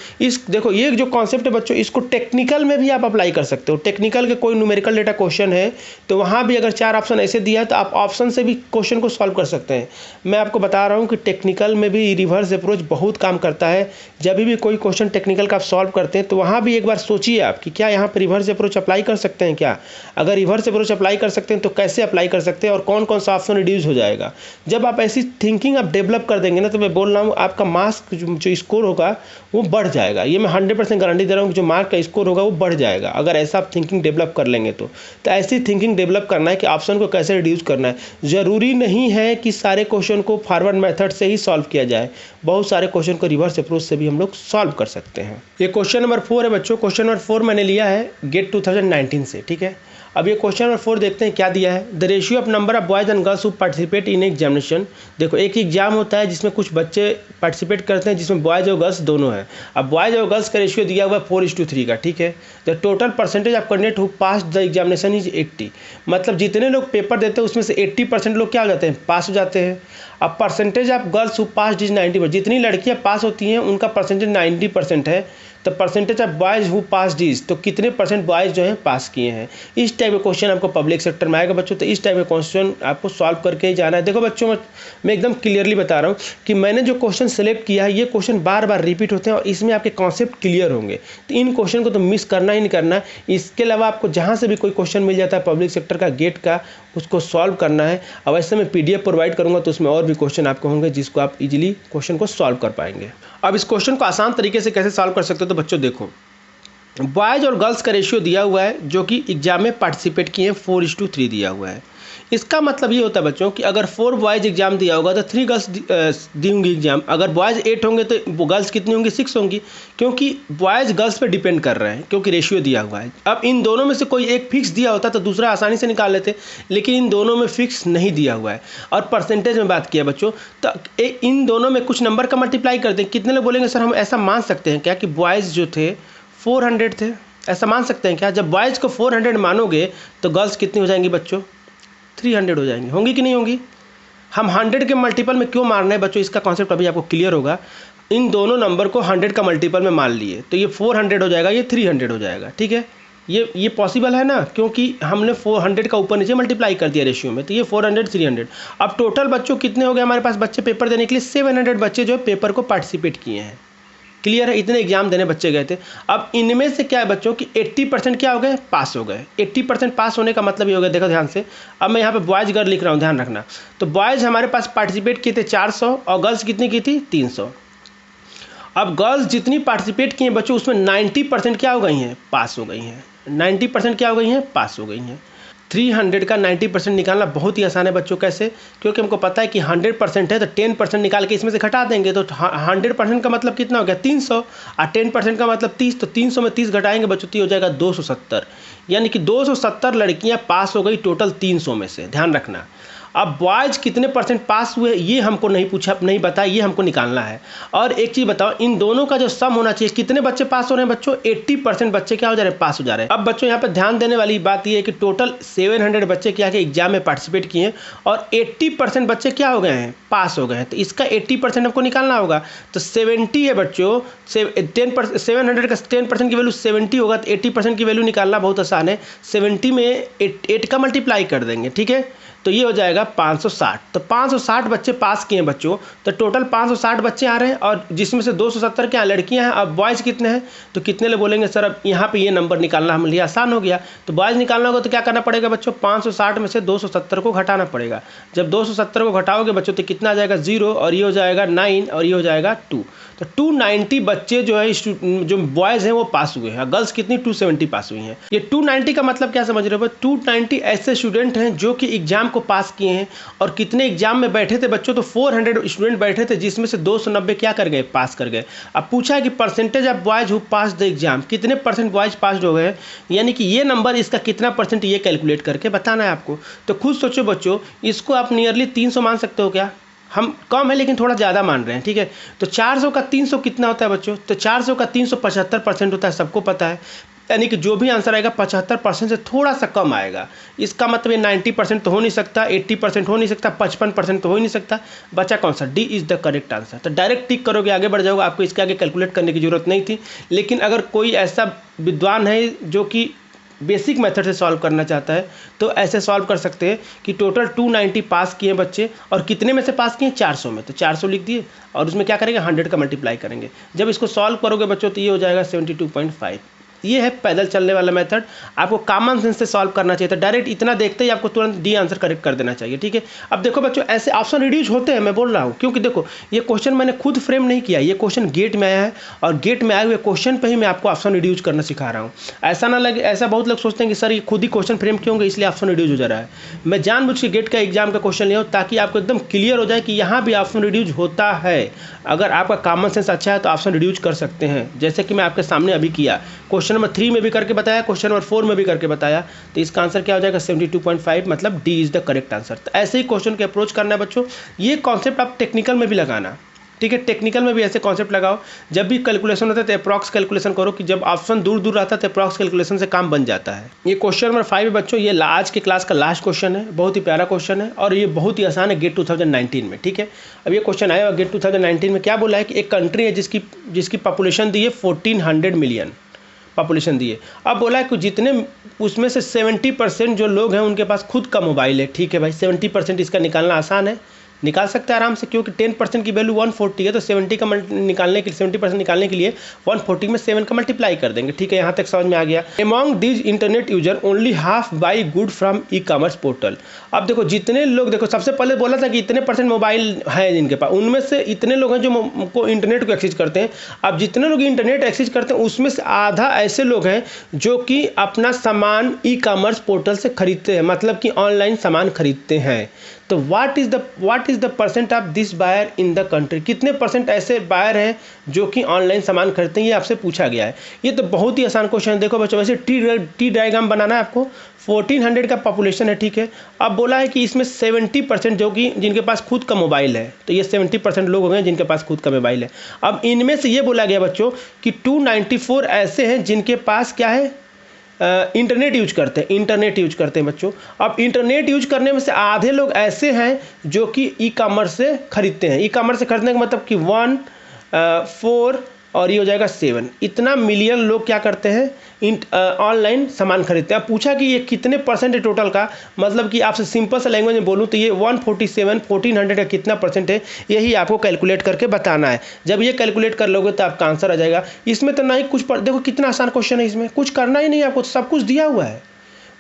देखो ये जो कॉन्सेप्ट है बच्चों, इसको टेक्निकल में भी आप अप्लाई कर सकते हो। टेक्निकल के कोई न्यूमेरिकल डेटा क्वेश्चन है तो वहाँ भी अगर 4 ऑप्शन ऐसे दिया है तो आप ऑप्शन से भी क्वेश्चन को सॉल्व कर सकते हैं। मैं आपको बता रहा हूँ कि टेक्निकल में भी रिवर्स अप्रोच बहुत काम करता है। जब भी कोई क्वेश्चन टेक्निकल का आप सॉल्व करते हैं तो वहाँ भी एक बार सोचिए आप कि क्या यहाँ पर रिवर्स अप्रोच अप्लाई कर सकते हैं क्या। अगर रिवर्स अप्रोच अप्लाई कर सकते हैं तो कैसे अप्लाई कर सकते हैं और कौन कौन सा ऑप्शन रिड्यूस हो जाएगा। जब आप ऐसी थिंकिंग आप डेवलप कर देंगे ना, तो मैं बोल रहा हूँ आपका मार्क्स जो स्कोर होगा वो बढ़ जाएगा। ये मैं 100% गारंटी दे रहा हूँ कि जो मार्क का स्कोर होगा वो बढ़ जाएगा, अगर ऐसा आप थिंकिंग डेवलप कर लेंगे तो ऐसी थिंकिंग डेवलप करना है कि ऑप्शन को कैसे रिड्यूस करना है। ज़रूरी नहीं है कि सारे क्वेश्चन को फॉरवर्ड मेथड से ही सॉल्व किया जाए, बहुत सारे क्वेश्चन को रिवर्स अप्रोच से भी हम लोग सॉल्व कर सकते हैं। ये क्वेश्चन नंबर 4 है बच्चों। क्वेश्चन नंबर 4 मैंने लिया है गेट 2019 से। ठीक है, अब ये क्वेश्चन नंबर 4 देखते हैं क्या दिया है। The ratio of number of boys and girls who participate in examination. देखो एक एग्जाम होता है जिसमें कुछ बच्चे पार्टिसिपेट करते हैं जिसमें बॉयज़ और गर्ल्स दोनों हैं। अब बॉयज़ और गर्ल्स का रेशियो दिया हुआ है 4:3 का, ठीक है। The total percentage of candidate who pass the examination is 80। मतलब जितने लोग पेपर देते हैं उसमें से 80% लोग क्या हो जाते हैं, पास हो जाते हैं। अब percentage of girls who pass is 90%। जितनी लड़कियाँ पास होती हैं उनका परसेंटेज 90% है। तो percentage of boys who pass is, तो कितने परसेंट बॉयज़ जो हैं पास किए हैं। इस टाइप का क्वेश्चन आपको पब्लिक सेक्टर में आएगा बच्चों। तो इस टाइप का क्वेश्चन आपको सॉल्व करके ही जाना है। देखो बच्चों मैं एकदम क्लियरली बता रहा हूँ कि मैंने जो क्वेश्चन सेलेक्ट किया है ये क्वेश्चन बार बार रिपीट होते हैं और इसमें आपके कॉन्सेप्ट क्लियर होंगे। तो इन क्वेश्चन को तो मिस करना ही नहीं करना है। इसके अलावा आपको जहाँ से भी कोई क्वेश्चन मिल जाता है पब्लिक सेक्टर का, गेट का, उसको सॉल्व करना है। अब ऐसे मैं PDF प्रोवाइड करूँगा तो उसमें और भी क्वेश्चन आपको होंगे जिसको आप इजीली क्वेश्चन को सॉल्व कर पाएंगे। अब इस क्वेश्चन को आसान तरीके से कैसे सॉल्व कर सकते हो, तो बच्चों देखो बॉयज़ और गर्ल्स का रेशियो दिया हुआ है जो कि एग्जाम में पार्टिसिपेट किए हैं 4:3 दिया हुआ है। इसका मतलब ये होता है बच्चों कि अगर 4 बॉयज़ एग्जाम दिया होगा तो 3 गर्ल्स दी होंगी एग्जाम। अगर बॉयज़ 8 होंगे तो गर्ल्स कितनी होंगी, 6 होंगी, क्योंकि बॉयज़ गर्ल्स पे डिपेंड कर रहे हैं क्योंकि रेशियो दिया हुआ है। अब इन दोनों में से कोई एक फिक्स दिया होता तो दूसरा आसानी से निकाल लेते, लेकिन इन दोनों में फिक्स नहीं दिया हुआ है। और परसेंटेज में बात किया बच्चों तो इन दोनों में कुछ नंबर का मल्टीप्लाई करते हैं। कितने लोग बोलेंगे सर हम ऐसा मान सकते हैं क्या कि बॉयज़ जो थे 400 थे, ऐसा मान सकते हैं क्या? जब बॉयज़ को 400 मानोगे तो गर्ल्स कितनी हो जाएंगी बच्चों, 300 हो जाएंगी। होंगी कि नहीं होंगी? हम 100 के मल्टीपल में क्यों मार रहे हैं बच्चों, इसका कॉन्सेप्ट अभी आपको क्लियर होगा। इन दोनों नंबर को 100 का मल्टीपल में मान लिए तो ये 400 हो जाएगा, ये 300 हो जाएगा, ठीक है। ये पॉसिबल है ना, क्योंकि हमने 400 का ऊपर नीचे मल्टीप्लाई कर दिया रेशियो में, तो ये 400 300। अब टोटल बच्चों कितने हो गए हमारे पास बच्चे पेपर देने के लिए, 700 बच्चे जो पेपर को पार्टिसिपेट किए हैं। क्लियर है, इतने एग्जाम देने बच्चे गए थे। अब इनमें से क्या है बच्चों कि 80% क्या हो गए, पास हो गए। 80% पास होने का मतलब ये हो गया, देखो ध्यान से। अब मैं यहाँ पे बॉयज़ गर्ल लिख रहा हूँ, ध्यान रखना। तो बॉयज़ हमारे पास पार्टिसिपेट किए थे 400 और गर्ल्स कितनी की थी, 300। अब गर्ल्स जितनी पार्टिसिपेट किए बच्चों उसमें 90% क्या हो गई हैं, पास हो गई हैं। 90% क्या हो गई हैं, पास हो गई हैं। 300 का 90% निकालना बहुत ही आसान है बच्चों। कैसे? क्योंकि हमको पता है कि 100% है तो 10% निकाल के इसमें से घटा देंगे। तो 100% का मतलब कितना हो गया, 300, और 10% का मतलब 30। तो 300 में 30 घटाएंगे बच्चों तो हो जाएगा 270। यानी कि 270 लड़कियां पास हो गई टोटल 300 में से, ध्यान रखना। अब बॉयज़ कितने परसेंट पास हुए ये हमको नहीं पूछा, नहीं बताया, ये हमको निकालना है। और एक चीज़ बताओ, इन दोनों का जो सम होना चाहिए, कितने बच्चे पास हो रहे हैं बच्चों, 80% बच्चे क्या हो जा रहे हैं, पास हो जा रहे हैं। अब बच्चों यहाँ पे ध्यान देने वाली बात ये है कि टोटल 700 बच्चे क्या है एग्जाम में पार्टिसिपेट किए और 80% बच्चे क्या हो गए हैं, पास हो गए हैं। तो इसका 80% हमको निकालना होगा। तो 70 है बच्चों, 700 का 10% की वैल्यू 70 होगा, तो 80% की वैल्यू निकालना बहुत आसान है। 70 में 8 का मल्टीप्लाई कर देंगे, ठीक है। तो ये हो जाएगा 560। तो 560 बच्चे पास किए हैं बच्चों। तो टोटल 560 बच्चे आ रहे हैं और जिसमें से 270 क्या लड़कियां हैं। अब बॉयज़ कितने हैं, तो कितने लोग बोलेंगे सर अब यहाँ पे ये नंबर निकालना हमारे लिए आसान हो गया। तो बॉयज़ निकालना होगा तो क्या करना पड़ेगा बच्चों, 560 में से 270 को घटाना पड़ेगा। जब 270 को घटाओगे बच्चों तो कितना आ जाएगा, 0, और ये हो जाएगा 9 और ये हो जाएगा 2। तो 290 बच्चे जो है जो बॉयज़ हैं वो पास हुए हैं। गर्ल्स कितनी, 270 पास हुई हैं। ये 290 का मतलब क्या समझ रहे हो, 290 ऐसे स्टूडेंट हैं जो कि एग्जाम को पास किए हैं। और कितने एग्जाम में बैठे थे बच्चों, तो 400 स्टूडेंट बैठे थे जिसमें से 290 क्या कर गए, पास कर गए। अब पूछा है कि percentage of boys who pass the exam, कितने परसेंट बॉयज़ पास हो गए, यानी कि ये नंबर इसका कितना परसेंट ये कैलकुलेट करके बताना है आपको। तो खुद सोचो बच्चों, इसको आप नियरली 300 मान सकते हो क्या, हम कम है लेकिन थोड़ा ज़्यादा मान रहे हैं, ठीक है। तो 400 का 300 कितना होता है बच्चों, तो 400 का 300 75% होता है, सबको पता है। यानी कि जो भी आंसर आएगा 75% से थोड़ा सा कम आएगा। इसका मतलब ये 90% तो हो नहीं सकता, 80% हो नहीं सकता, 55% तो हो ही नहीं सकता। बचा कौन सा, D is the correct answer. तो डायरेक्ट टिक करोगे, आगे बढ़ जाओगे, आपको इसके आगे कैलकुलेट करने की जरूरत नहीं थी। लेकिन अगर कोई ऐसा विद्वान है जो कि बेसिक मेथड से सॉल्व करना चाहता है तो ऐसे सॉल्व कर सकते हैं कि टोटल 290 पास किए बच्चे और कितने में से पास किए, 400 में। तो 400 लिख दिए और उसमें क्या करेंगे, 100 का मल्टीप्लाई करेंगे। जब इसको सॉल्व करोगे बच्चों तो ये हो जाएगा 72.5। ये है पैदल चलने वाला मेथड। आपको कॉमन सेंस से सॉल्व करना चाहिए था। डायरेक्ट इतना देखते ही आपको तुरंत डी आंसर करेक्ट कर देना चाहिए, ठीक है। अब देखो बच्चों, ऐसे ऑप्शन रिड्यूस होते हैं, मैं बोल रहा हूँ, क्योंकि देखो ये क्वेश्चन मैंने खुद फ्रेम नहीं किया, ये क्वेश्चन गेट में आया है और गेट में आए हुए क्वेश्चन पर ही मैं आपको ऑप्शन रिड्यूस करना सिखा रहा हूँ। ऐसा ना लगे, ऐसा बहुत लोग सोचते हैं कि सर ये खुद ही क्वेश्चन फ्रेम क्यों होंगे, इसलिए ऑप्शन रिड्यूस हो जा रहा है। मैं जानबूझ के गेट का एग्जाम का क्वेश्चन लिया हूँ ताकि आपको एकदम क्लियर हो जाए कि यहाँ भी ऑप्शन रिड्यूस होता है। अगर आपका कॉमन सेंस अच्छा है तो ऑप्शन रिड्यूस कर सकते हैं, जैसे कि मैं आपके सामने अभी किया। क्वेश्चन क्वेश्चन नंबर 3 में भी करके बताया, क्वेश्चन नंबर 4 में भी करके बताया। तो इसका आंसर क्या हो जाएगा 72.5, मतलब D is the correct answer. तो ऐसे ही क्वेश्चन के अप्रोच करना है बच्चों। ये कॉन्सेप्ट आप टेक्निकल में भी लगाना, ठीक है, टेक्निकल में भी ऐसे कॉन्सेप्ट लगाओ। जब भी कैलकुलेशन होता है तो अप्रॉक्स कैलकुलेशन करो, कि जब ऑप्शन दूर दूर आता है तो अप्रॉक्स कैलकुलेशन से काम बन जाता है। ये क्वेश्चन नंबर 5 है बच्चों, ये आज के क्लास का लास्ट क्वेश्चन है। बहुत ही प्यारा क्वेश्चन है और ये बहुत ही आसान है गेट 2019 में, ठीक है। अब ये क्वेश्चन आया गेट 2019 में, क्या बोला है कि एक कंट्री है जिसकी पॉपुलेशन दी है 1400 मिलियन पॉपुलेशन दी है। अब बोला है कि जितने उसमें से 70% जो लोग हैं उनके पास खुद का मोबाइल है, ठीक है भाई। 70% इसका निकालना आसान है, निकाल सकते हैं आराम से, क्योंकि 10% की वैल्यू 140 है, तो 70% निकालने के लिए 140 में 7 का मल्टीप्लाई कर देंगे, ठीक है। यहाँ तक समझ में आ गया। Among these internet user only half by good from e commerce portal. अब देखो जितने लोग, देखो सबसे पहले बोला था कि इतने % मोबाइल है जिनके पास, उनमें से इतने लोग हैं जो इंटरनेट को एक्सेस करते हैं। अब जितने लोग इंटरनेट एक्सेस करते हैं उसमें से आधा ऐसे लोग हैं जो कि अपना सामान ई कॉमर्स पोर्टल से खरीदते हैं, मतलब कि ऑनलाइन सामान खरीदते हैं। तो what is the percent of this buyer in the country, कितने % ऐसे बायर हैं जो कि ऑनलाइन सामान खरीदते हैं, ये आपसे पूछा गया है। ये तो बहुत ही आसान क्वेश्चन है। देखो बच्चों, वैसे टी डायग्राम बनाना है आपको। 1400 का पॉपुलेशन है, ठीक है। अब बोला है कि इसमें 70% जो कि जिनके पास खुद का मोबाइल है, तो ये 70% लोग हो गए जिनके पास खुद का मोबाइल है। अब इनमें से ये बोला गया बच्चों कि 294 ऐसे हैं जिनके पास क्या है, इंटरनेट यूज करते हैं बच्चों। अब इंटरनेट यूज करने में से आधे लोग ऐसे हैं जो कि ई कॉमर्स से खरीदते हैं। ई कॉमर्स से खरीदने का मतलब कि 1, 4 और ये हो जाएगा 7, इतना मिलियन लोग क्या करते हैं, ऑनलाइन सामान खरीदते हैं। अब पूछा कि ये कितने % है टोटल का, मतलब कि आपसे सिंपल सा लैंग्वेज में बोलूँ तो ये 1400 का कितना % है, यही आपको कैलकुलेट करके बताना है। जब ये कैलकुलेट कर लोगे तो आपका आंसर आ जाएगा। इसमें तो नहीं कुछ देखो कितना आसान क्वेश्चन है, इसमें कुछ करना ही नहीं है आपको, सब कुछ दिया हुआ है।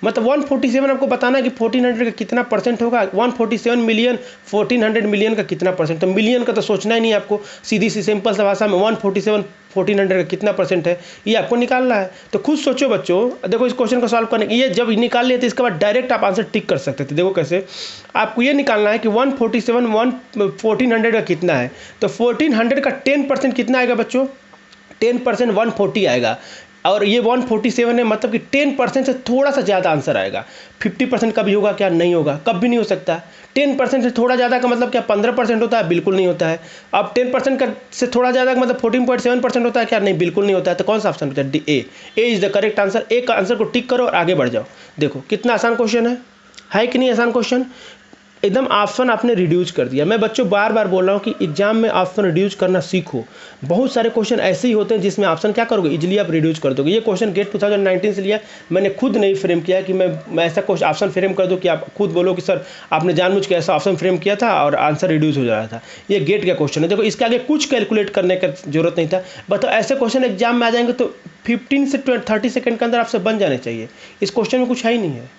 मतलब 147 आपको बताना है कि 1400 का कितना % होगा, 147 मिलियन 1400 मिलियन का कितना %। तो मिलियन का तो सोचना ही नहीं आपको, सीधी सी सिंपल सा भाषा में 147 1400 का कितना % है ये आपको निकालना है। तो खुद सोचो बच्चों। देखो इस क्वेश्चन को सॉल्व करने, ये जब निकाल लिए तो इसके बाद डायरेक्ट आप आंसर टिक कर सकते थे। देखो कैसे, आपको ये निकालना है कि 1400 का कितना है, तो 1400 का 10% कितना आएगा बच्चों, 10% 140 आएगा। और ये 147 है, मतलब कि 10% से थोड़ा सा ज़्यादा आंसर आएगा। 50% कभी होगा क्या, नहीं होगा, कभी भी नहीं हो सकता। 10% से थोड़ा ज़्यादा का मतलब क्या 15% होता है, बिल्कुल नहीं होता है। अब 10% का से थोड़ा ज़्यादा का मतलब 14.7% होता है क्या, नहीं, बिल्कुल नहीं होता है। तो कौन सा ऑप्शन होता है, ए इज द करेक्ट आंसर। एक आंसर को टिक करो और आगे बढ़ जाओ। देखो कितना आसान क्वेश्चन है कि नहीं आसान क्वेश्चन। एकदम ऑप्शन आपने रिड्यूस कर दिया। मैं बच्चों बार बार बोल रहा हूँ कि एग्जाम में ऑप्शन रिड्यूस करना सीखो। बहुत सारे क्वेश्चन ऐसे ही होते हैं जिसमें ऑप्शन क्या करोगे, इजीली आप रिड्यूस कर दोगे। ये क्वेश्चन गेट 2019 से लिया, मैंने खुद नहीं फ्रेम किया कि मैं ऐसा क्वेश्चन ऑप्शन फ्रेम कर दूँ कि आप खुद बोलो कि सर आपने जानबूझ के ऐसा ऑप्शन फ्रेम किया था और आंसर रिड्यूस हो जा रहा था। ये गेट का क्वेश्चन है। देखो इसके आगे कुछ कैलकुलेट करने की जरूरत नहीं था। बताओ ऐसे क्वेश्चन एग्जाम में आ जाएंगे तो 15 से 30 सेकंड के अंदर आपसे बन जाने चाहिए। इस क्वेश्चन में कुछ है ही नहीं है।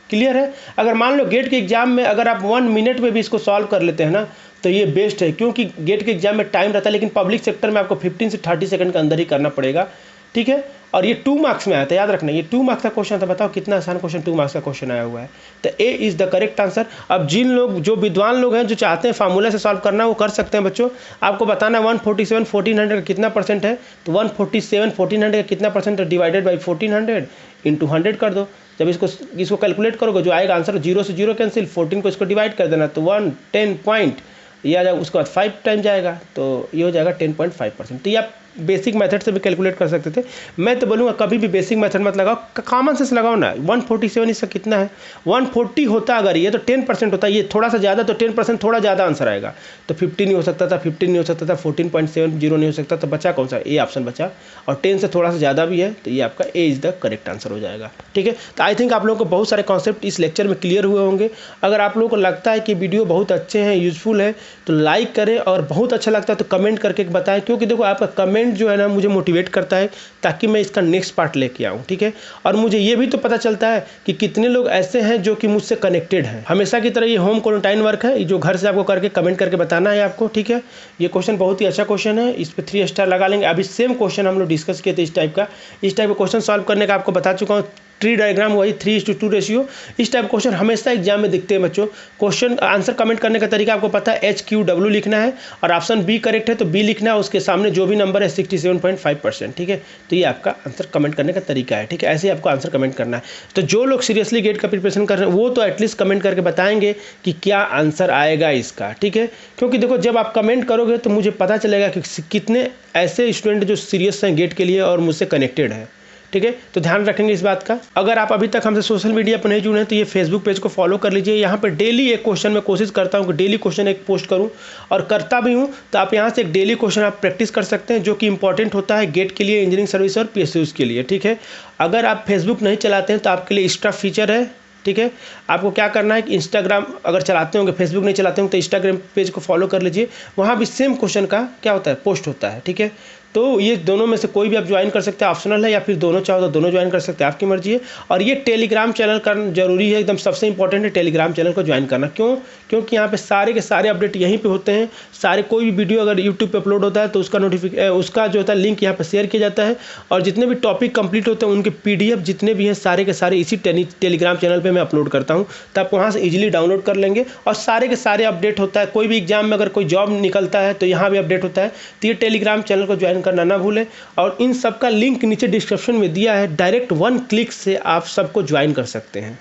क्लियर है। अगर मान लो गेट के एग्जाम में अगर आप 1 मिनट में भी इसको सॉल्व कर लेते हैं ना, तो ये बेस्ट है, क्योंकि गेट के एग्जाम में टाइम रहता है, लेकिन पब्लिक सेक्टर में आपको 15 से 30 सेकंड के अंदर ही करना पड़ेगा, ठीक है। और ये 2 मार्क्स में आया था, याद रखना, ये 2 मार्क्स का क्वेश्चन था। बताओ कितना आसान क्वेश्चन 2 मार्क्स का क्वेश्चन आया हुआ है। तो A is the correct answer. अब जिन लोग, जो विद्वान लोग हैं, जो चाहते हैं फार्मूला से सॉल्व करना, वो कर सकते हैं बच्चों। आपको बताना है 147 1400 का कितना % है, तो 147 1400 का कितना % है, डिवाइडेड बाई 1400 इंटू 100 कर दो। जब इसको कैलकुलेट करोगे जो आएगा आंसर, 0 से 0 कैंसिल, 14 को इसको डिवाइड कर देना, तो 110 पॉइंट ये आ जाएगा। उसके बाद 5 टाइम जाएगा, तो ये हो जाएगा 10.5%। तो ये आप बेसिक मेथड से भी कैलकुलेट कर सकते थे। मैं तो बोलूँगा कभी भी बेसिक मेथड मत लगाओ, कॉमन सेंस लगाओ ना। 147 इसका कितना है, 140 होता अगर ये, तो 10% होता है। ये थोड़ा सा ज़्यादा, तो 10% थोड़ा ज़्यादा आंसर आएगा। तो 15 नहीं हो सकता था, 15 नहीं हो सकता था, 14.70 नहीं हो सकता। तो बचा कौन सा, ए ऑप्शन बचा। और 10 से थोड़ा सा ज़्यादा भी है, तो ये आपका A is the correct answer हो जाएगा, ठीक है। तो आई थिंक आप लोगों को बहुत सारे कॉन्सेप्ट इस लेक्चर में क्लियर हुए होंगे। अगर आप लोगों को लगता है कि वीडियो बहुत अच्छे हैं, यूजफुल है, तो लाइक करें, और बहुत अच्छा लगता है तो कमेंट करके बताएं, क्योंकि देखो आपका कमेंट जो है ना मुझे मोटिवेट करता है ताकि मैं इसका नेक्स्ट पार्ट लेके आऊँ, ठीक है। और मुझे ये भी तो पता चलता है कि कितने लोग ऐसे हैं जो कि मुझसे कनेक्टेड हैं। हमेशा की तरह ये होम क्वारंटाइन वर्क है, जो घर से आपको करके कमेंट करके बताना है आपको, ठीक है। ये क्वेश्चन बहुत ही अच्छा क्वेश्चन है, इस पर 3 स्टार लगा लेंगे। अभी सेम क्वेश्चन हम लोग डिस्कस किए थे इस टाइप का क्वेश्चन सॉल्व करने का आपको बता चुका हूँ। ट्री डायग्राम वही 3:2 रेशियो। इस टाइप क्वेश्चन हमेशा एग्जाम में दिखते हैं बच्चों। क्वेश्चन आंसर कमेंट करने का तरीका आपको पता है, HQW लिखना है और ऑप्शन बी करेक्ट है तो बी लिखना है, उसके सामने जो भी नंबर है 67.5%, ठीक है। तो ये आपका आंसर कमेंट करने का तरीका है, ठीक है। ऐसे ही आपको आंसर कमेंट करना है। तो जो लोग सीरियसली गेट का प्रिपरेशन कर रहे हैं वो तो एटलीस्ट कमेंट करके बताएंगे कि क्या आंसर आएगा इसका, ठीक है। क्योंकि देखो जब आप कमेंट करोगे तो मुझे पता चलेगा कि कितने ऐसे स्टूडेंट जो सीरियस हैं गेट के लिए और मुझसे कनेक्टेड है, ठीक है। तो ध्यान रखेंगे इस बात का। अगर आप अभी तक हमसे सोशल मीडिया पर नहीं जुड़े हैं तो ये फेसबुक पेज को फॉलो कर लीजिए। यहाँ पर डेली एक क्वेश्चन मैं कोशिश करता हूँ कि डेली क्वेश्चन एक पोस्ट करूँ और करता भी हूँ। तो आप यहाँ से एक डेली क्वेश्चन आप प्रैक्टिस कर सकते हैं जो कि इंपॉर्टेंट होता है गेट के लिए, इंजीनियरिंग सर्विस और PSUs के लिए, ठीक है। अगर आप फेसबुक नहीं चलाते हैं तो आपके लिए एक्स्ट्रा फीचर है, ठीक है। आपको क्या करना है कि इंस्टाग्राम अगर चलाते होंगे, फेसबुक नहीं चलाते होंगे तो इंस्टाग्राम पेज को फॉलो कर लीजिए। वहाँ भी सेम क्वेश्चन का क्या होता है, पोस्ट होता है, ठीक है। तो ये दोनों में से कोई भी आप ज्वाइन कर सकते हैं, ऑप्शनल है, या फिर दोनों चाहो तो दोनों ज्वाइन कर सकते हैं, आपकी मर्जी है। और ये टेलीग्राम चैनल करना जरूरी है, एकदम सबसे इंपॉर्टेंट है टेलीग्राम चैनल को ज्वाइन करना। क्यों? क्योंकि यहाँ पे सारे के सारे अपडेट यहीं पे होते हैं। सारे कोई भी वीडियो अगर यूट्यूब पे अपलोड होता है तो उसका जो होता है लिंक यहाँ पे शेयर किया जाता है और जितने भी टॉपिक कंप्लीट होते हैं उनके PDF जितने भी हैं सारे के सारे इसी टेलीग्राम चैनल पर मैं अपलोड करता हूँ। तो आप वहाँ से ईजिली डाउनलोड कर लेंगे और सारे के सारे अपडेट होता है। कोई भी एग्जाम में अगर कोई जॉब निकलता है तो यहाँ भी अपडेट होता है। तो ये टेलीग्राम चैनल को ज्वाइन करना ना भूलें और इन सब का लिंक नीचे डिस्क्रिप्शन में दिया है। डायरेक्ट 1 क्लिक से आप सबको ज्वाइन कर सकते हैं।